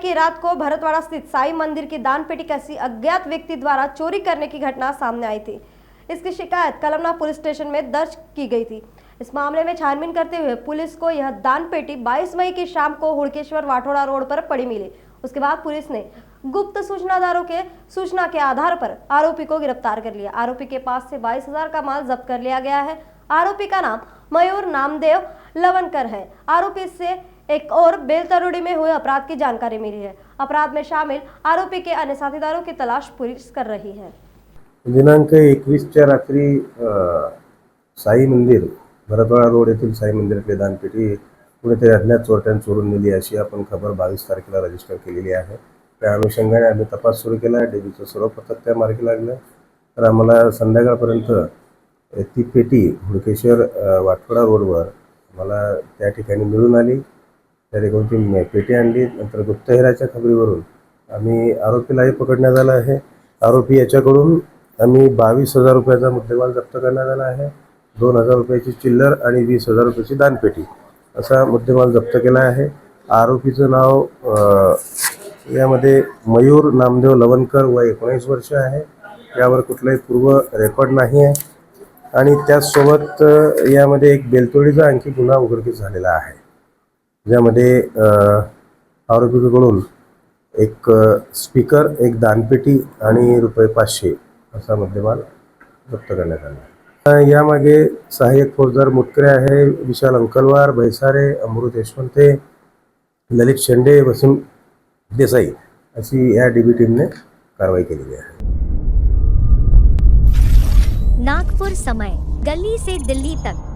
की रात को भरतवाड़ा स्थित साईं मंदिर की दान पेटी किसी अज्ञात व्यक्ति द्वारा चोरी करने की घटना सामने आई थी। इसकी शिकायत कलमना पुलिस स्टेशन में दर्ज की गई थी। इस मामले में छानबीन करते हुए पुलिस को यह दान पेटी 22 मई की शाम को हुड़केश्वर वाठोड़ा रोड पर पड़ी मिली। उसके बाद पुलिस ने गुप्त सूचनादारों के सूचना के आधार पर आरोपी को गिरफ्तार कर लिया। आरोपी के पास से 22,000 का माल जब्त कर लिया गया है। आरोपी का नाम मयूर नामदेव लवनकर है। आरोपी से एक और बेलतरोड़ी में हुए अपराध की जानकारी मिली है। अपराध में शामिल आरोपी के अन्य साथीदारों की तलाश पुलिस कर रही है। दिनांक 21च्या रात्री साई मंदिर भरतवाड़ा रोड येथील साई मंदिरातली दानपेटी कुणीतरी अज्ञात चोरट्याने चोरून नेली अशी आपण खबर 22 तारखेला रजिस्टर केलेली आहे। त्या अनुषंगाने आम्ही तपास सुरू केला। डीबीचं सर्व पथक त्या मार्गी लागलं। तर आम्हाला संध्याकाळपर्यंत ती पेटी हुडकेश्वर वाठोडा रोडवर मला त्या ठिकाणी मिळून आली। त्या ठिकाणी ती पेटी आणली। नंतर गुप्तहेराच्या खबरीवरून आम्ही आरोपीलाही पकडण्यात आला आहे। आरोपी याच्याकडून आम्ही 22,000 रुपयाचा मुद्देमाल जप्त करण्यात आला आहे। 2,000 रुपयाची चिल्लर आणि 20,000 रुपयाची दानपेटी असा मुद्देमाल जप्त केला आहे। आरोपीचं नाव यामध्ये मयूर नामदेव लवनकर वय 19 वर्ष आहे। यावर कुठलाही पूर्व रेकॉर्ड नाही आहे आणि त्याचसोबत यामध्ये एक बेलतोडीचा आणखी गुन्हा उघडकीस झालेला आहे, ज्यामध्ये आरोपीकडून एक स्पीकर, एक दानपेटी आणि ₹500 असा मुद्देमाल जप्त करण्यात आला। यामागे सहाय्यक फौजदार मुटकरे आहे, विशाल अंकलवार, भैसारे, अमृत यशवंते, ललित शेंडे, वसीम देसाई अशी या डीबी टीमने कारवाई केलेली आहे। नागपुर समय, गली से दिल्ली तक।